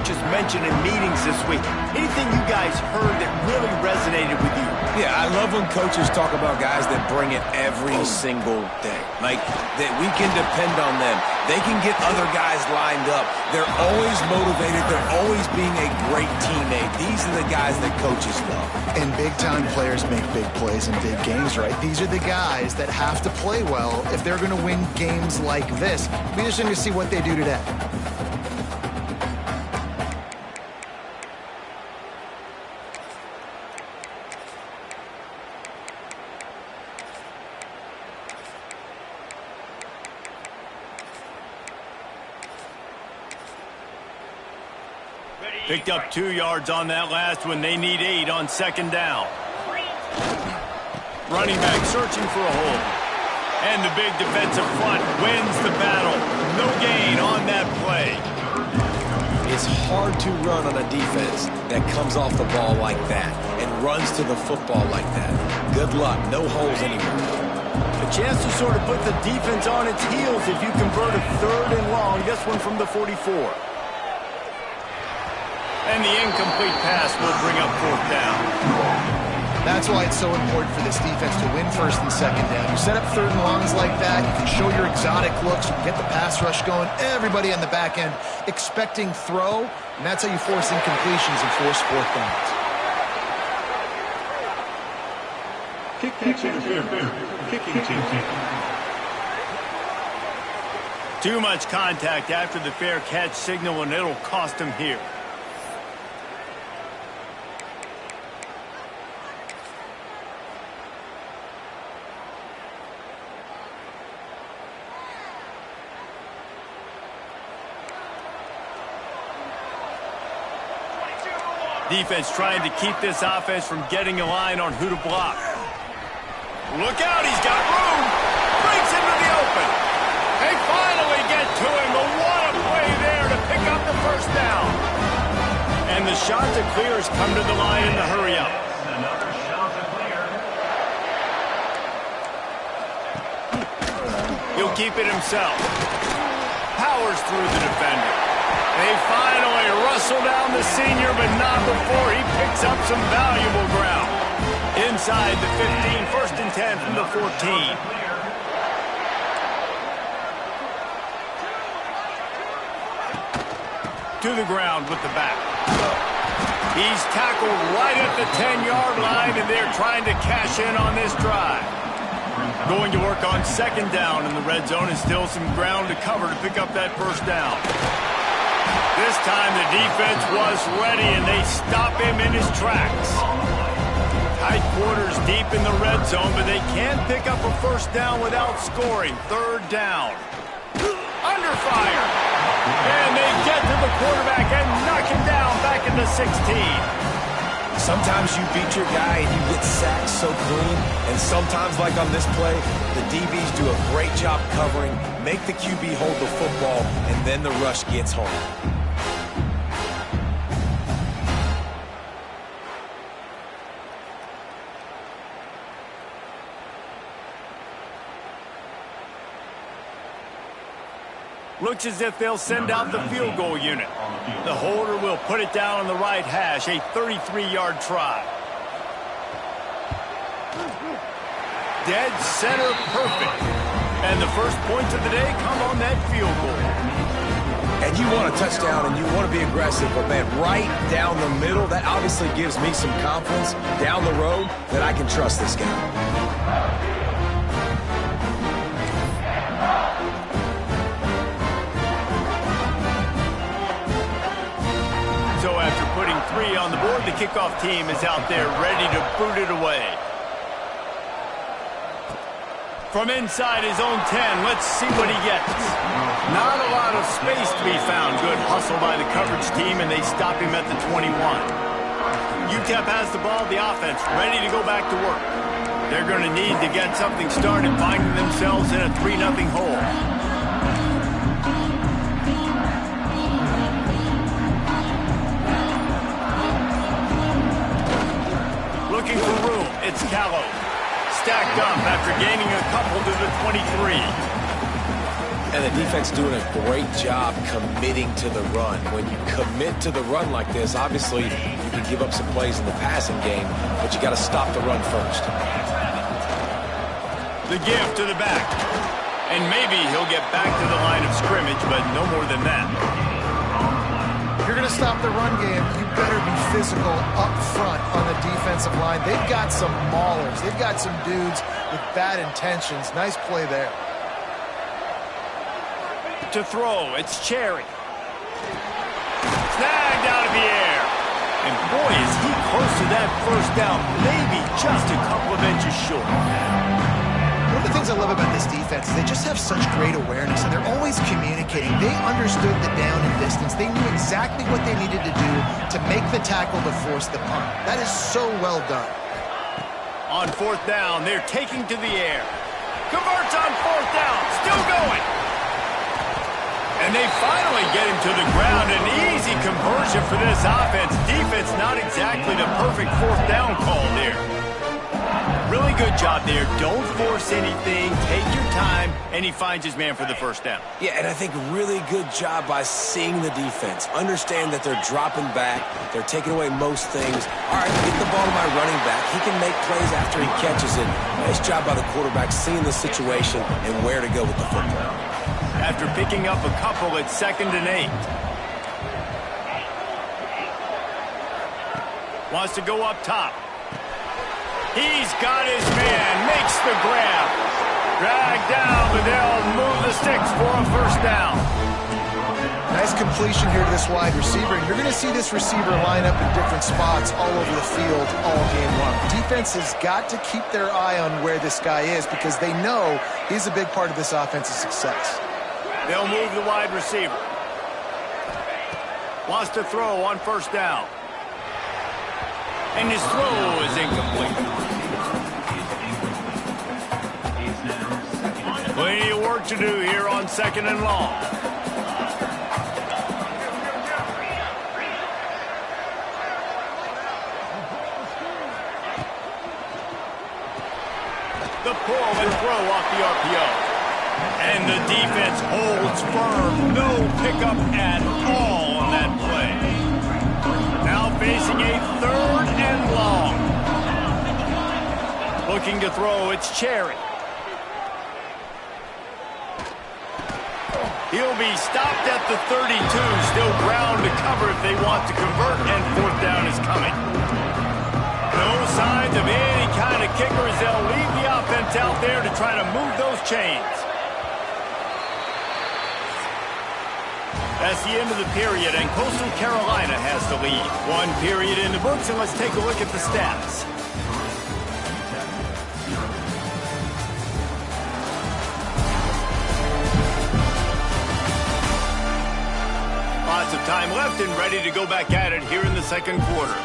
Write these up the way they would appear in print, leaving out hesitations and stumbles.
coaches mentioned in meetings this week. Anything you guys heard that really resonated with you? Yeah, I love when coaches talk about guys that bring it every single day. Like, that we can depend on them. They can get other guys lined up. They're always motivated. They're always being a great teammate. These are the guys that coaches love. And big-time players make big plays in big games, right? These are the guys that have to play well if they're going to win games like this. We just need to see what they do today. Picked up 2 yards on that last one. They need 8 on second down. Running back searching for a hole. And the big defensive front wins the battle. No gain on that play. It's hard to run on a defense that comes off the ball like that and runs to the football like that. Good luck. No holes anywhere. A chance to sort of put the defense on its heels if you convert a 3rd and long. This one from the 44. And the incomplete pass will bring up 4th down. That's why it's so important for this defense to win 1st and 2nd down. You set up 3rd and longs like that, you can show your exotic looks, you can get the pass rush going, everybody on the back end expecting throw, and that's how you force incompletions and force 4th downs. Kicking team. Too much contact after the fair catch signal, and it'll cost him here. Defense trying to keep this offense from getting a line on who to block. Look out, he's got room. Breaks into the open. They finally get to him, but what a play there to pick up the 1st down. And the shot to clear has come to the line in the hurry up. Another shot to clear. He'll keep it himself. Powers through the defender. They finally rustle down the senior, but not before he picks up some valuable ground. Inside the 15, 1st and 10 from the 14. To the ground with the back. He's tackled right at the 10-yard line, and they're trying to cash in on this drive. Going to work on 2nd down in the red zone, and still some ground to cover to pick up that 1st down. This time the defense was ready, and they stop him in his tracks. Tight quarters deep in the red zone, but they can't pick up a 1st down without scoring. 3rd down. Under fire. And they get to the quarterback and knock him down back in the 16. Sometimes you beat your guy and you get sacked so clean, and sometimes, like on this play, the DBs do a great job covering, make the QB hold the football, and then the rush gets home. Looks as if they'll send out the field goal unit. The holder will put it down on the right hash, a 33-yard try. Dead center perfect. And the first points of the day come on that field goal. And you want a touchdown and you want to be aggressive, but man, right down the middle, that obviously gives me some confidence down the road that I can trust this guy. So after putting 3 on the board, the kickoff team is out there ready to boot it away. From inside his own 10, let's see what he gets. Not a lot of space to be found. Good hustle by the coverage team, and they stop him at the 21. UTEP has the ball, the offense, ready to go back to work. They're going to need to get something started, finding themselves in a 3-0 hole. Looking for room, it's Callow. Stacked up after gaining a couple to the 23. And the defense doing a great job committing to the run. When you commit to the run like this, obviously you can give up some plays in the passing game, but you got to stop the run first. The give to the back. And maybe he'll get back to the line of scrimmage, but no more than that. If you're going to stop the run game, you better be physical up front on the defensive line. They've got some maulers. They've got some dudes with bad intentions. Nice play there. To throw, it's Cherry. Snagged out of the air. And boy, is he close to that first down. Maybe just a couple of inches short. One of the things I love about this defense is they just have such great awareness, and they're always communicating. They understood the down and distance. They knew exactly what they needed to do to make the tackle to force the punt. That is so well done. On fourth down, they're taking to the air. Converts on fourth down. Still going. And they finally get him to the ground. An easy conversion for this offense. Defense not exactly the perfect fourth down call there. Really good job there. Don't force anything. Take your time. And he finds his man for the first down. Yeah, and I think really good job by seeing the defense. Understand that they're dropping back. They're taking away most things. All right, get the ball to my running back. He can make plays after he catches it. Nice job by the quarterback seeing the situation and where to go with the football. After picking up a couple at 2nd and 8. Wants to go up top. He's got his man. Makes the grab. Dragged down, but they'll move the sticks for a first down. Nice completion here to this wide receiver. And you're going to see this receiver line up in different spots all over the field all game long. Defense has got to keep their eye on where this guy is because they know he's a big part of this offense's success. They'll move the wide receiver. Wants to throw on first down. And his throw is incomplete. Plenty of work to do here on 2nd and long. The pull and throw off the RPO. And the defense holds firm. No pickup at all on that play. Now facing a 3rd and long. Looking to throw, it's Cherry. He'll be stopped at the 32. Still ground to cover if they want to convert, and fourth down is coming. No signs of any kind of kickers. They'll leave the offense out there to try to move those chains. That's the end of the period, and Coastal Carolina has the lead. 1 period in the books, and let's take a look at the stats. Lots of time left and ready to go back at it here in the 2nd quarter.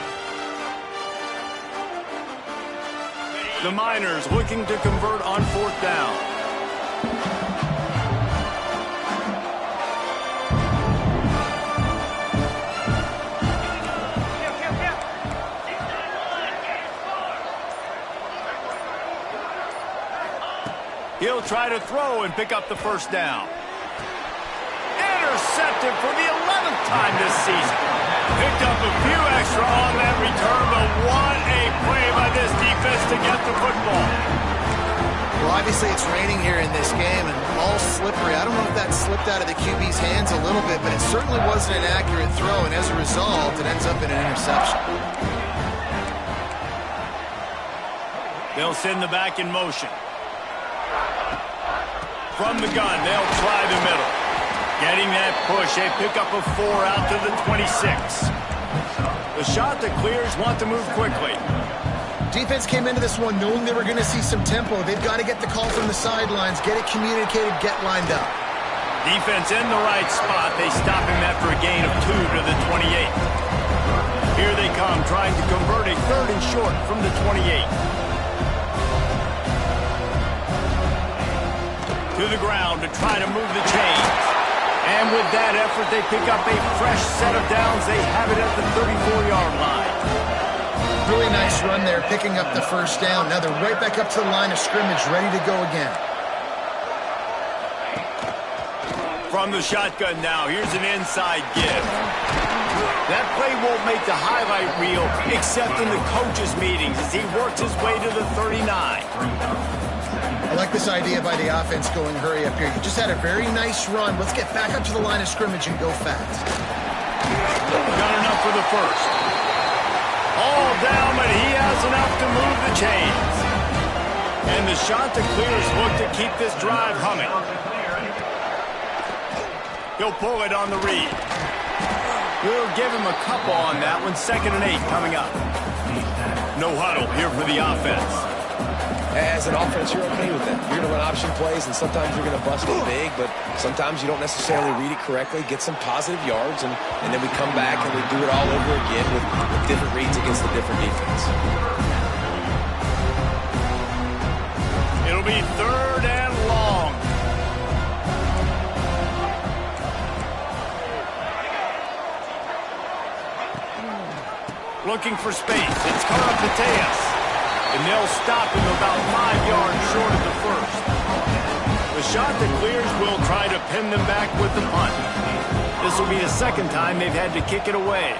The Miners looking to convert on fourth down. He'll try to throw and pick up the first down. Intercepted for the 11th time this season. Picked up a few extra on that return, but what a play by this defense to get the football. Well, obviously it's raining here in this game and all slippery. I don't know if that slipped out of the QB's hands a little bit, but it certainly wasn't an accurate throw, and as a result, it ends up in an interception. They'll send the back in motion. From the gun, they'll try the middle. Getting that push, they pick up a 4 out to the 26. The shot that clears want to move quickly. Defense came into this one knowing they were going to see some tempo. They've got to get the call from the sidelines, get it communicated, get lined up. Defense in the right spot. They stop him after a gain of 2 to the 28. Here they come, trying to convert a 3rd and short from the 28. To the ground to try to move the chains. And with that effort, they pick up a fresh set of downs. They have it at the 34-yard line. Really nice run there, picking up the first down. Now they're right back up to the line of scrimmage, ready to go again. From the shotgun now, here's an inside give. That play won't make the highlight reel except in the coaches' meetings as he works his way to the 39. I like this idea by the offense going hurry up here. You just had a very nice run. Let's get back up to the line of scrimmage and go fast. Got enough for the first. All down, but he has enough to move the chains. And the Chanticleers look to keep this drive humming. He'll pull it on the read. We'll give him a couple on that one. 2nd and 8 coming up. No huddle here for the offense. As an offense, you're okay with that. You're going to run option plays, and sometimes you're going to bust it big, but sometimes you don't necessarily read it correctly, get some positive yards, and then we come back and we do it all over again with different reads against the different defense. It'll be 3rd and long. Looking for space. It's Carapiteas. And they'll stop him about 5 yards short of the first. The Chanticleers will try to pin them back with the punt. This will be the 2nd time they've had to kick it away.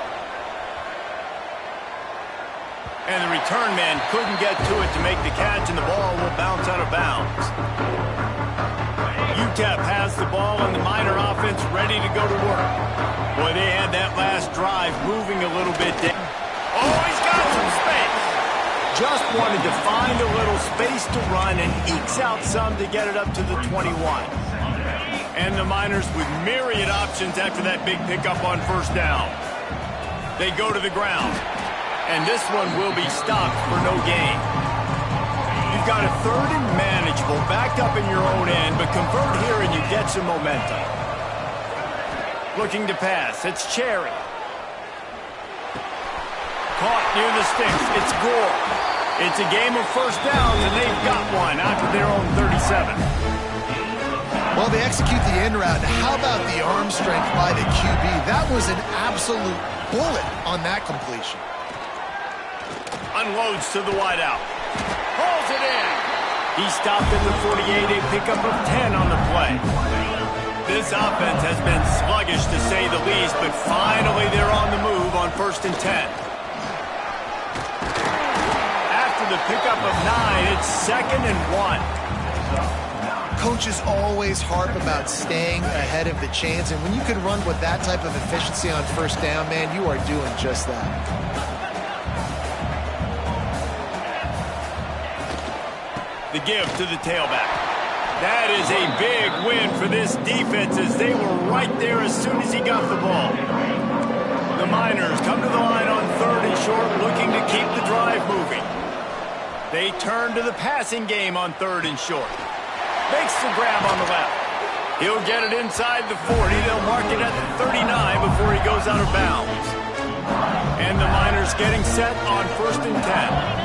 And the return man couldn't get to it to make the catch, and the ball will bounce out of bounds. UTEP has the ball, and the Miner offense ready to go to work. Boy, they had that last drive moving a little bit. Oh, he's got some space. Just wanted to find a little space to run and ekes out some to get it up to the 21. And the Miners with myriad options after that big pickup on 1st down. They go to the ground. And this one will be stopped for no gain. You've got a 3rd and manageable, backed up in your own end, but convert here and you get some momentum. Looking to pass. It's Cherry. Caught near the sticks. It's Gore. It's a game of 1st downs, and they've got one out to their own 37. Well, they execute the end route. How about the arm strength by the QB? That was an absolute bullet on that completion. Unloads to the wideout. Pulls it in. He stopped at the 48, a pickup of 10 on the play. This offense has been sluggish to say the least, but finally they're on the move on 1st and 10. After the pickup of 9, it's 2nd and 1. Coaches always harp about staying ahead of the chains, and when you can run with that type of efficiency on 1st down, man, you are doing just that. The give to the tailback. That is a big win for this defense as they were right there as soon as he got the ball. The Miners come to the line on 3rd and short, looking to keep the drive moving. They turn to the passing game on 3rd and short. Makes the grab on the left. He'll get it inside the 40. They'll mark it at the 39 before he goes out of bounds. And the Miners getting set on 1st and 10.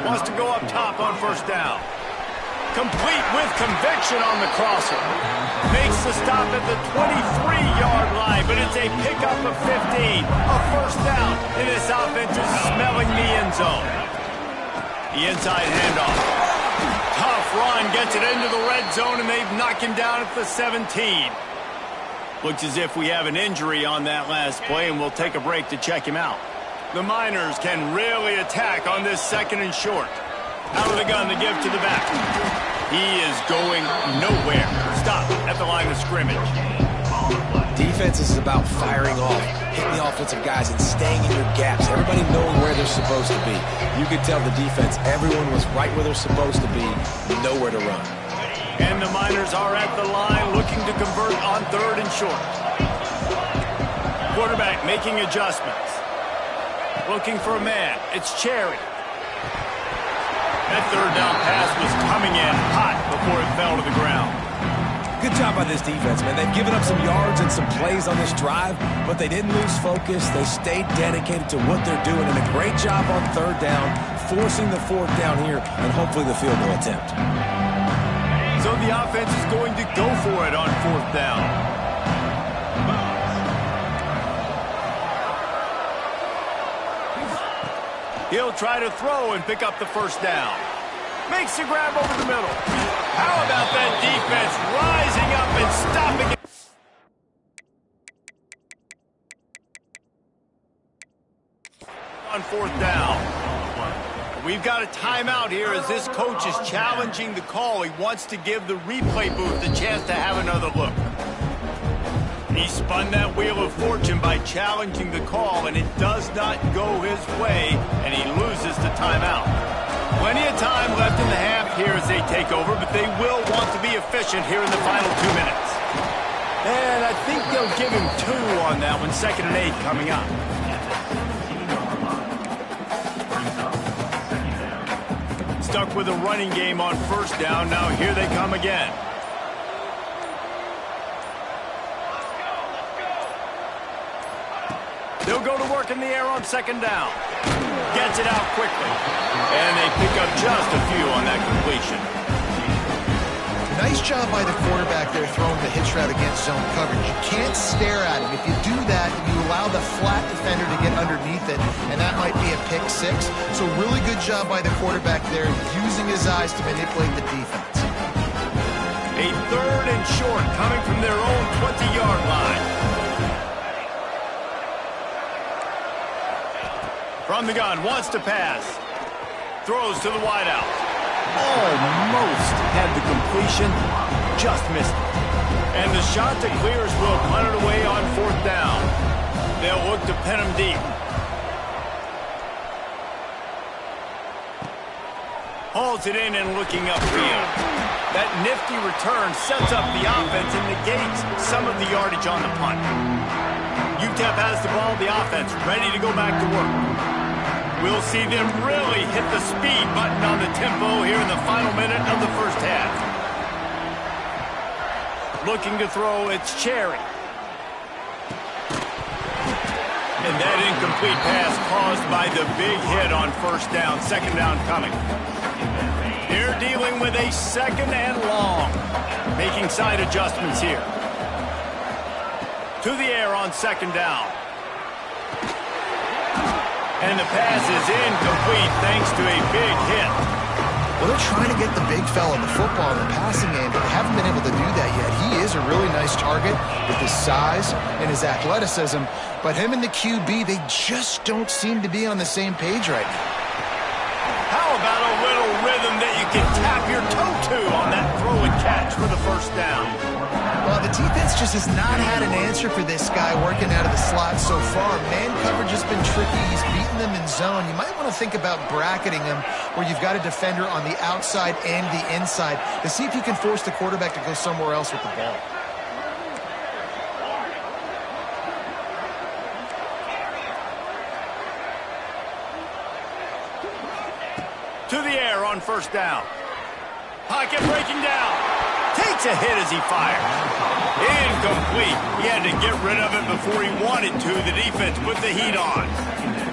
Wants to go up top on 1st down. Complete with conviction on the crosser. Makes the stop at the 23-yard line, but it's a pickup of 15. A 1st down, and this offense is smelling the end zone. The inside handoff. Tough run, gets it into the red zone, and they've knocked him down at the 17. Looks as if we have an injury on that last play, and we'll take a break to check him out. The Miners can really attack on this 2nd and short. Out of the gun, the give to the back. He is going nowhere. Stop at the line of scrimmage. Defense is about firing off, hitting the offensive guys, and staying in your gaps. Everybody knowing where they're supposed to be. You could tell the defense, everyone was right where they're supposed to be, nowhere to run. And the Miners are at the line looking to convert on 3rd and short. Quarterback making adjustments. Looking for a man. It's Cherry. That 3rd down pass was coming in hot before it fell to the ground. Good job by this defense, man. They've given up some yards and some plays on this drive, but they didn't lose focus. They stayed dedicated to what they're doing, and a great job on 3rd down, forcing the 4th down here, and hopefully the field goal attempt. So the offense is going to go for it on 4th down. He'll try to throw and pick up the 1st down. Makes the grab over the middle. How about that defense rising up and stopping it? On fourth down. We've got a timeout here as this coach is challenging the call. He wants to give the replay booth a chance to have another look. He spun that wheel of fortune by challenging the call, and it does not go his way, and he loses the timeout. Plenty of time left in the half here as they take over, but they will want to be efficient here in the final 2 minutes. And I think they'll give him 2 on that one, 2nd and 8 coming up. Stuck with a running game on first down. Now here they come again. They'll go to work in the air on 2nd down. Gets it out quickly. And they pick up just a few on that completion. Nice job by the quarterback there throwing the hitch route against zone coverage. You can't stare at him. If you do that, you allow the flat defender to get underneath it, and that might be a pick 6. So really good job by the quarterback there using his eyes to manipulate the defense. A 3rd and short coming from their own 20-yard line. From the gun, wants to pass. Throws to the wideout. Almost had the completion, just missed it. And the shot to clears will punt it away on 4th down. They'll look to pin him deep. Hauls it in and looking upfield. That nifty return sets up the offense and negates some of the yardage on the punt. UTEP has the ball, the offense ready to go back to work. We'll see them really hit the speed button on the tempo here in the final minute of the first half. Looking to throw, it's Cherry. And that incomplete pass caused by the big hit on first down, 2nd down coming. They're dealing with a 2nd and long. Making side adjustments here. To the air on 2nd down. And the pass is incomplete thanks to a big hit. Well, they're trying to get the big fella the football in the passing game, but they haven't been able to do that yet. He is a really nice target with his size and his athleticism, but him and the QB, they just don't seem to be on the same page right now. How about a little rhythm that you can tap your toe to on that throw and catch for the first down? Well, the defense just has not had an answer for this guy working out of the slot so far. Man coverage has been tricky. He's beaten them in zone. You might want to think about bracketing him where you've got a defender on the outside and the inside to see if you can force the quarterback to go somewhere else with the ball. To the air on first down. Pocket breaking down. Takes a hit as he fires. Incomplete. He had to get rid of it before he wanted to. The defense put the heat on.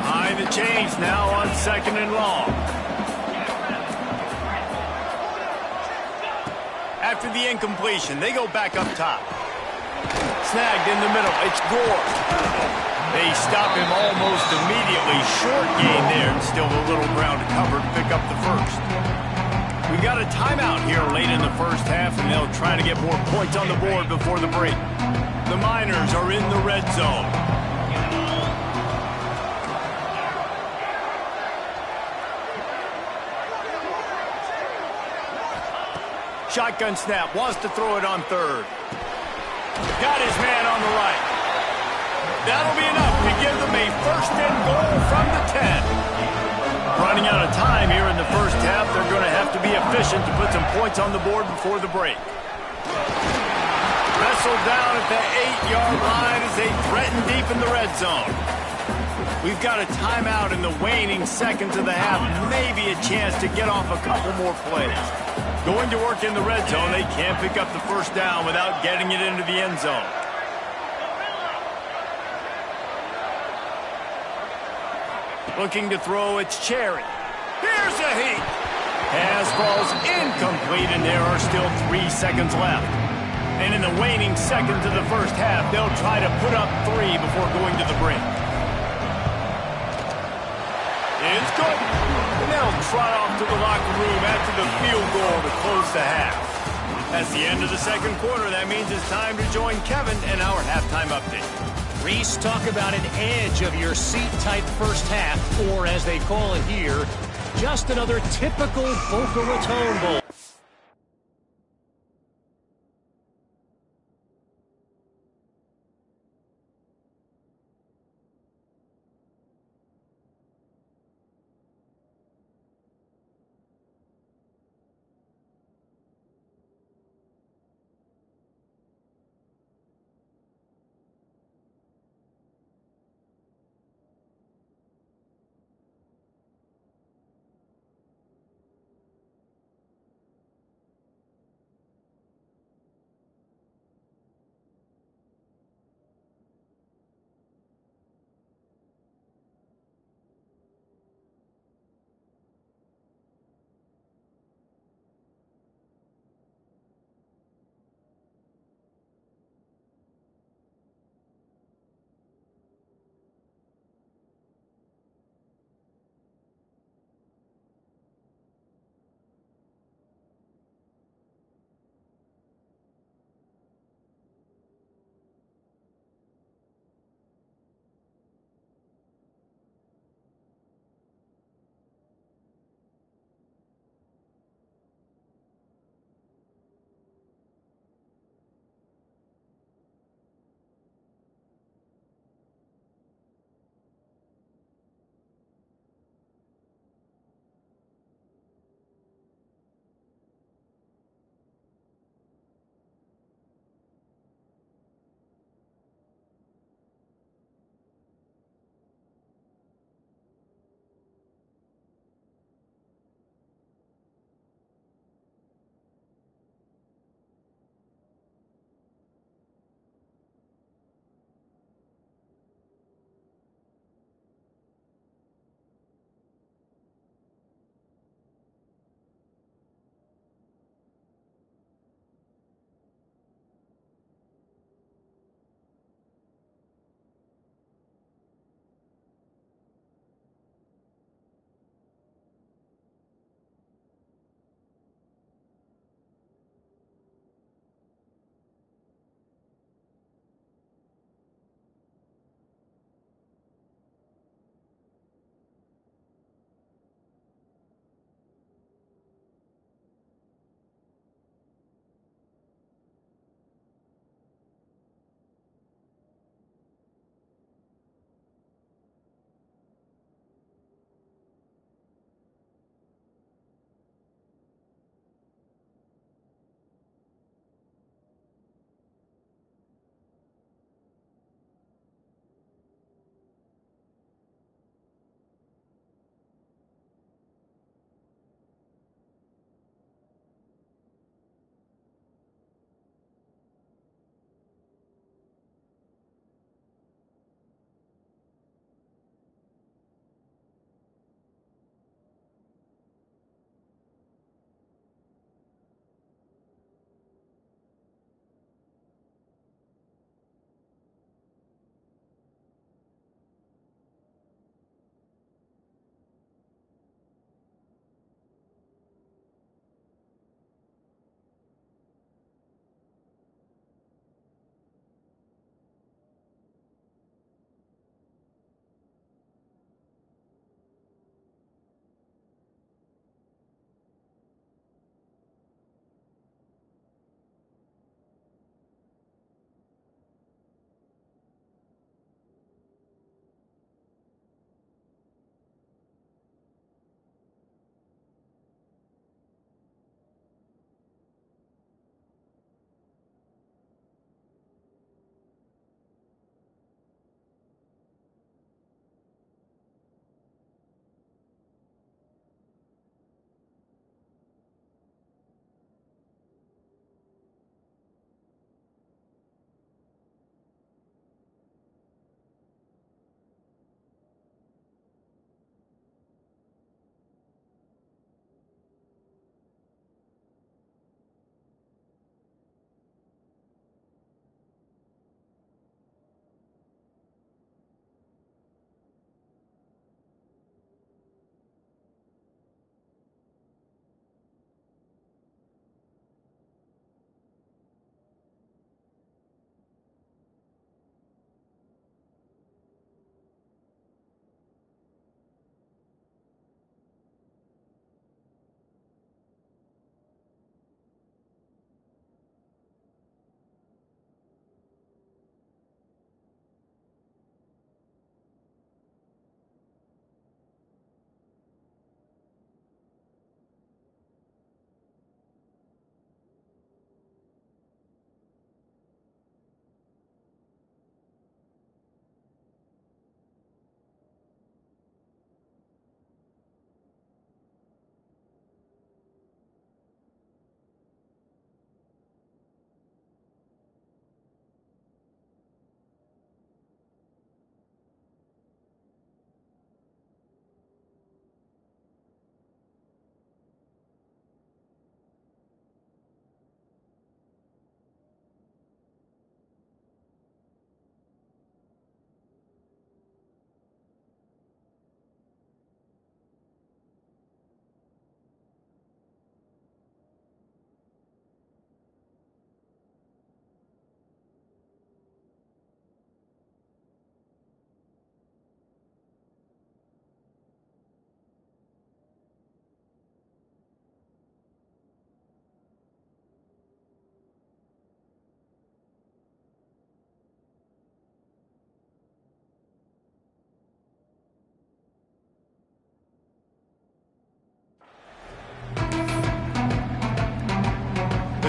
Behind the chains now on 2nd and long. After the incompletion, they go back up top. Snagged in the middle. It's Gore. They stop him almost immediately. Short gain there, and still a little ground to cover to pick up the first. We've got a timeout here late in the first half, and they'll try to get more points on the board before the break. The Miners are in the red zone. Shotgun snap, wants to throw it on 3rd. Got his man on the right. That'll be enough to give them a 1st and goal from the 10. Running out of time here in the first half. They're going to have to be efficient to put some points on the board before the break. Wrestled down at the 8-yard line as they threaten deep in the red zone. We've got a timeout in the waning seconds of the half. Maybe a chance to get off a couple more plays. Going to work in the red zone. They can't pick up the first down without getting it into the end zone. Looking to throw, it's Cherry. Here's a heat. Pass falls incomplete, and there are still 3 seconds left. And in the waning seconds of the first half, they'll try to put up 3 before going to the break. It's good. And they'll trot off to the locker room after the field goal to close the half. That's the end of the second quarter. That means it's time to join Kevin in our halftime update. Reese, talk about an edge of your seat type first half, or as they call it here, just another typical Boca Raton Bowl.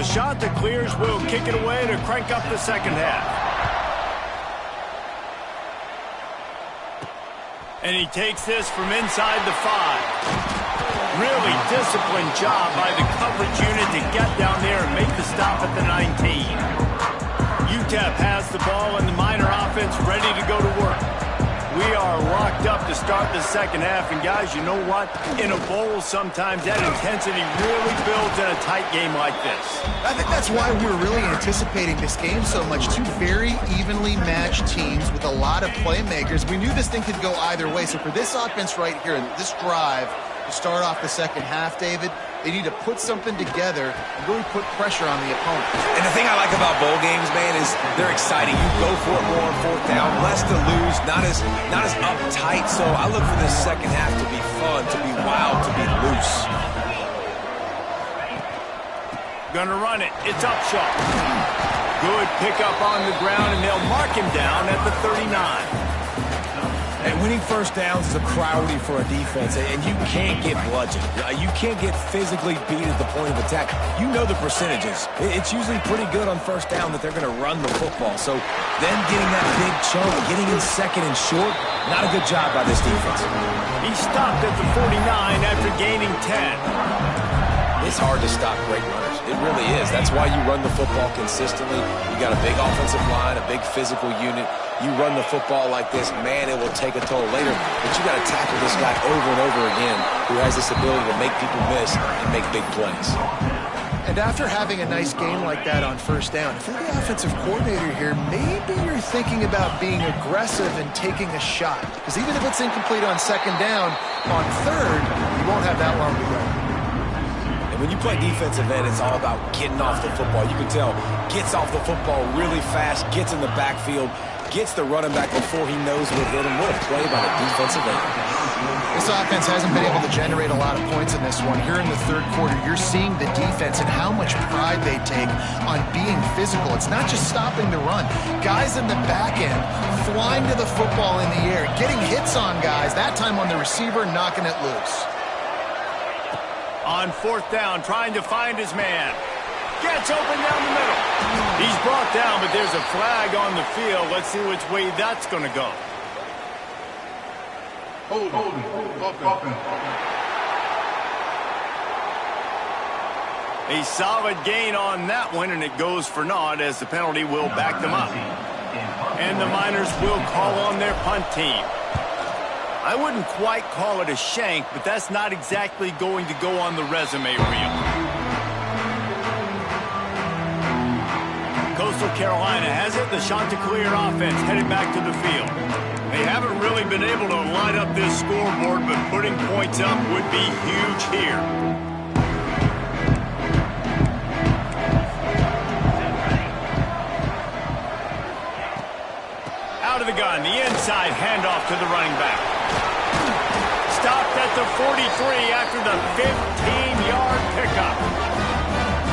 the Chanticleers will kick it away to crank up the second half. And he takes this from inside the 5. Really disciplined job by the coverage unit to get down there and make the stop at the 19. UTEP has the ball and the Miner offense ready to go to work. We are locked up to start the second half, and guys, you know what? In a bowl, sometimes that intensity really builds in a tight game like this. I think that's why we were really anticipating this game so much. Two very evenly matched teams with a lot of playmakers. We knew this thing could go either way. So for this offense right here, this drive to start off the second half, David, they need to put something together and really put pressure on the opponent. And the thing I like about bowl games, man, is they're exciting. You go for it more on fourth down, less to lose, not as uptight. So I look for this second half to be fun, to be wild, to be loose. Gonna run it. It's Upshaw. Good pickup on the ground, and they'll mark him down at the 39. And winning first downs is a priority for a defense, and you can't get bludgeoned. You can't get physically beat at the point of attack. You know the percentages. It's usually pretty good on first down that they're going to run the football. So then getting that big chunk, getting in second and short, not a good job by this defense. He stopped at the 49 after gaining 10. It's hard to stop great runners. It really is. That's why you run the football consistently. You got a big offensive line, a big physical unit. You run the football like this, man, it will take a toll later. But you got to tackle this guy over and over again who has this ability to make people miss and make big plays. And after having a nice game like that on first down, if you're the offensive coordinator here, maybe you're thinking about being aggressive and taking a shot. Because even if it's incomplete on second down, on third, you won't have that long to go. And when you play defensive end, it's all about getting off the football. You can tell, gets off the football really fast, gets in the backfield, gets the running back before he knows what hit him. What a play by the defensive end. This offense hasn't been able to generate a lot of points in this one. Here in the third quarter, you're seeing the defense and how much pride they take on being physical. It's not just stopping the run. Guys in the back end flying to the football in the air, getting hits on guys, that time on the receiver, knocking it loose. On fourth down, trying to find his man. Gets open down the middle. He's brought down, but there's a flag on the field. Let's see which way that's going to go. Hold. A solid gain on that one, and it goes for naught as the penalty will back them up. And the Miners will call on their punt team. I wouldn't quite call it a shank, but that's not exactly going to go on the resume reel. Coastal Carolina has it. The Chanticleer offense headed back to the field. They haven't really been able to light up this scoreboard, but putting points up would be huge here. Out of the gun, the inside handoff to the running back. Stopped at the 43 after the 15-yard pickup.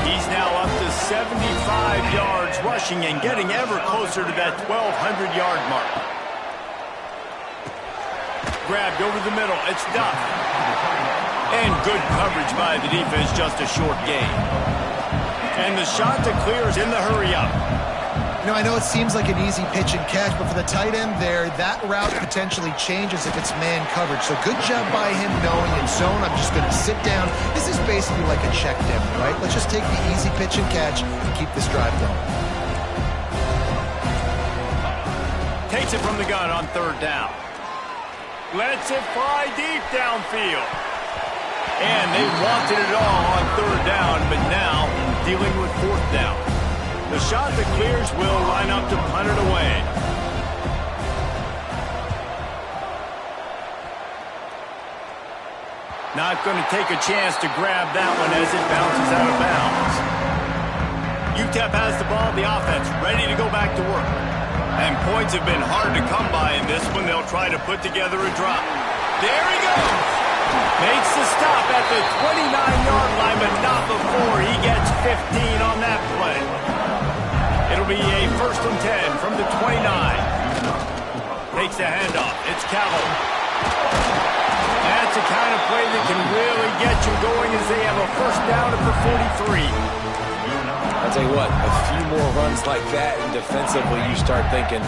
He's now up to 75 yards rushing and getting ever closer to that 1,200-yard mark. Grabbed over the middle. It's Duff. And good coverage by the defense, just a short gain. And the Chanticleers in the hurry-up. You know, I know it seems like an easy pitch and catch, but for the tight end there, that route potentially changes if it's man coverage. So good job by him knowing in zone, I'm just going to sit down. This is basically like a check down, right? Let's just take the easy pitch and catch and keep this drive going. Takes it from the gun on third down. Lets it fly deep downfield. And they wanted it all on third down, but now dealing with fourth down. The Chanticleers will line up to punt it away. Not going to take a chance to grab that one as it bounces out of bounds. UTEP has the ball, the offense ready to go back to work. And points have been hard to come by in this one. They'll try to put together a drop. There he goes! Makes the stop at the 29-yard line, but not before he gets 15 on that play. It'll be a 1st and 10 from the 29. Takes the handoff. It's Calhoun. That's the kind of play that can really get you going as they have a first down at the 43. I'll tell you what, a few more runs like that, and defensively you start thinking,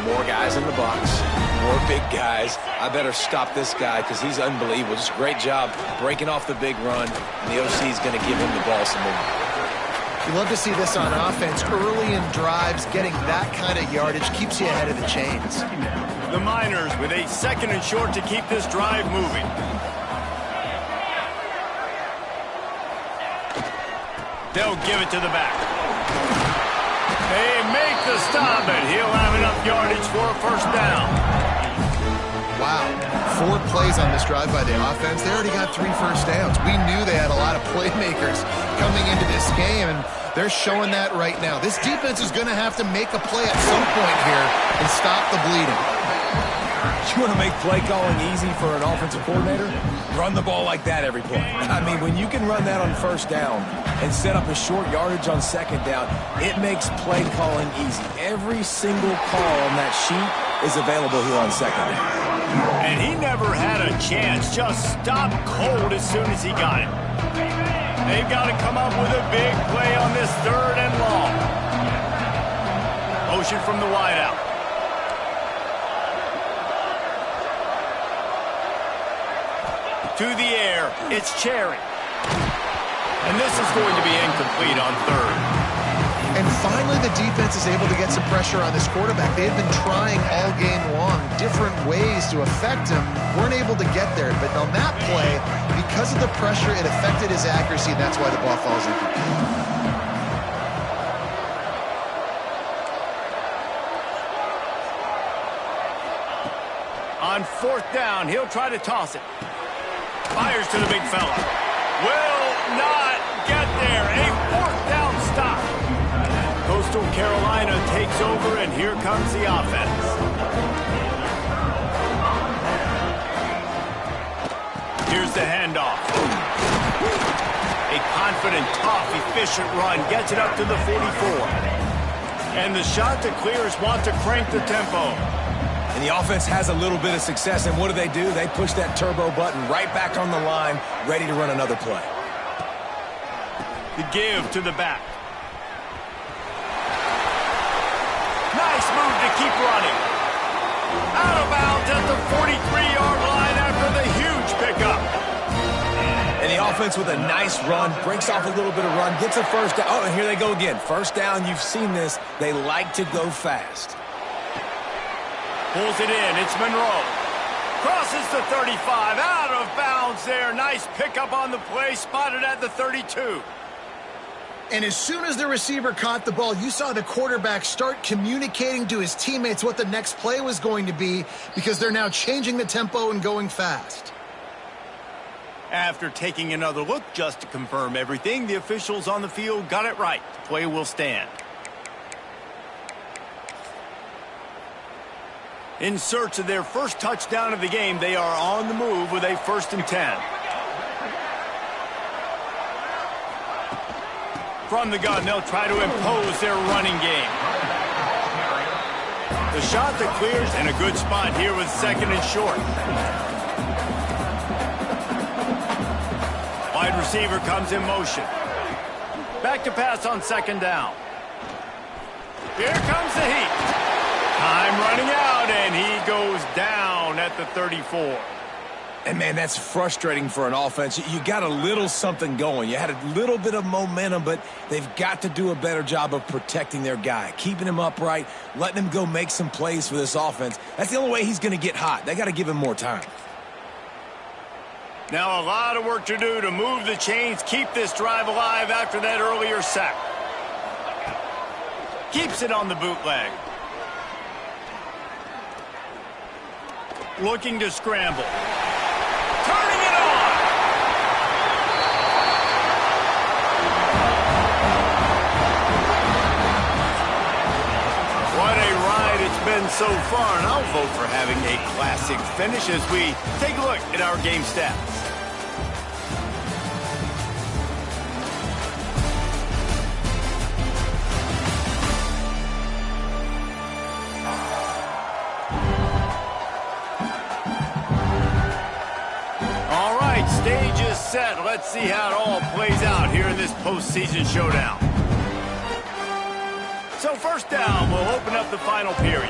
more guys in the box, more big guys. I better stop this guy because he's unbelievable. Just a great job breaking off the big run, and the OC is going to give him the ball some more. You love to see this on offense. Early in drives, getting that kind of yardage keeps you ahead of the chains. The Miners with a 2nd and short to keep this drive moving. They'll give it to the back. They make the stop, and he'll have enough yardage for a 1st down. Wow. 4 plays on this drive by the offense. They already got 3 first downs. We knew they had a lot of playmakers coming into this game, and they're showing that right now. This defense is going to have to make a play at some point here and stop the bleeding. You want to make play calling easy for an offensive coordinator? Run the ball like that every play. I mean, when you can run that on 1st down and set up a short yardage on 2nd down, it makes play calling easy. Every single call on that sheet is available here on 2nd down. And he never had a chance. Just stopped cold as soon as he got it. They've got to come up with a big play on this 3rd and long. Motion from the wideout. To the air, it's Cherry. And this is going to be incomplete on 3rd. And finally, the defense is able to get some pressure on this quarterback. They had been trying all game long, different ways to affect him, weren't able to get there. But on that play, because of the pressure, it affected his accuracy, and that's why the ball falls incomplete. On 4th down, he'll try to toss it. Fires to the big fella. Will not get there. A 4th down stop. Coastal Carolina takes over, and here comes the offense. Here's the handoff. A confident, tough, efficient run gets it up to the 44. And the shot to clears want to crank the tempo. And the offense has a little bit of success, and what do? They push that turbo button right back on the line, ready to run another play. The give to the back. Nice move to keep running. Out of bounds at the 43-yard line after the huge pickup. And the offense with a nice run, breaks off a little bit of run, gets a 1st down. Oh, and here they go again. 1st down, you've seen this. They like to go fast. Pulls it in. It's Monroe. Crosses the 35. Out of bounds there. Nice pickup on the play. Spotted at the 32. And as soon as the receiver caught the ball, you saw the quarterback start communicating to his teammates what the next play was going to be, because they're now changing the tempo and going fast. After taking another look just to confirm everything, the officials on the field got it right. The play will stand. In search of their 1st touchdown of the game, they are on the move with a 1st and 10. From the gun, they'll try to impose their running game. The shot that clears, and a good spot here with 2nd and short. Wide receiver comes in motion. Back to pass on 2nd down. Here comes the heat. Time running out, and he goes down at the 34. And, man, that's frustrating for an offense. You got a little something going. You had a little bit of momentum, but they've got to do a better job of protecting their guy, keeping him upright, letting him go make some plays for this offense. That's the only way he's going to get hot. They got to give him more time. Now a lot of work to do to move the chains, keep this drive alive after that earlier sack. Keeps it on the bootleg. Looking to scramble. Turning it on. What a ride it's been so far, and I'll vote for having a classic finish as we take a look at our game stats. Stage is set. Let's see how it all plays out here in this postseason showdown. So first down will open up the final period.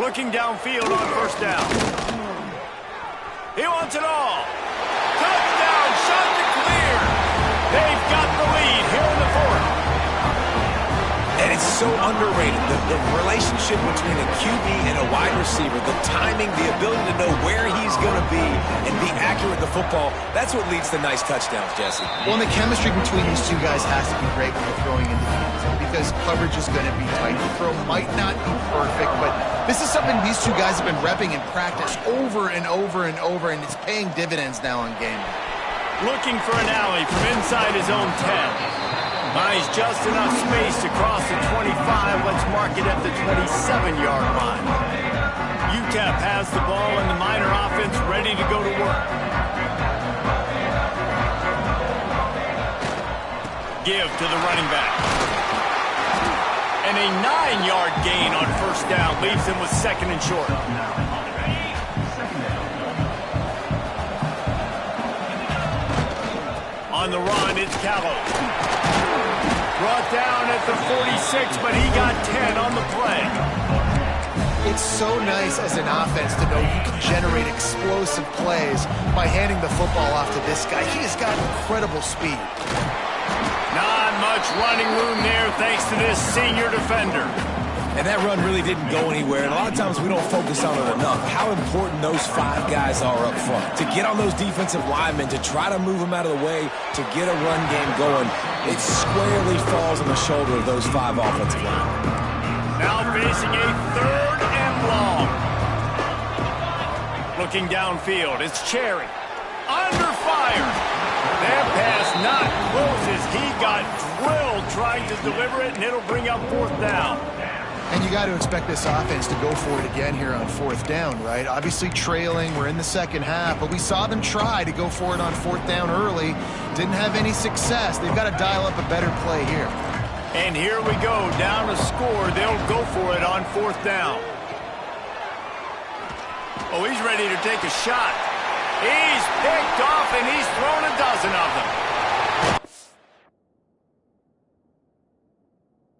Looking downfield on first down. He wants it all. Touchdown, shot to clear. They've got the lead here in the fourth. And it's so underrated, the relationship between a QB and a wide receiver, the timing, the ability to know where he's going to be and be accurate with the football, that's what leads to nice touchdowns, Jesse. Well, and the chemistry between these two guys has to be great when they're throwing into the end zone because coverage is going to be tight. The throw might not be perfect, but this is something these two guys have been repping in practice over and over and over, and it's paying dividends now on game. Looking for an alley from inside his own 10. Buys just enough space to cross the 25. Let's mark it at the 27-yard line. UTEP has the ball and the Miner offense ready to go to work. Give to the running back. And a 9-yard gain on first down leaves him with second and short. On the run, it's Callow. Brought down at the 46, but he got 10 on the play. It's so nice as an offense to know you can generate explosive plays by handing the football off to this guy. He has got incredible speed. Not much running room there thanks to this senior defender. And that run really didn't go anywhere, and a lot of times we don't focus on it enough. How important those 5 guys are up front. To get on those defensive linemen, to try to move them out of the way, to get a run game going, it squarely falls on the shoulder of those 5 offensive linemen. Now facing a third and long. Looking downfield, it's Cherry. Under fire. That pass not close as he got drilled trying to deliver it, and it'll bring up fourth down. And you got to expect this offense to go for it again here on fourth down, right? Obviously trailing, we're in the second half, but we saw them try to go for it on fourth down early. Didn't have any success. They've got to dial up a better play here. And here we go, down a score. They'll go for it on fourth down. Oh, he's ready to take a shot. He's picked off, and he's thrown a dozen of them.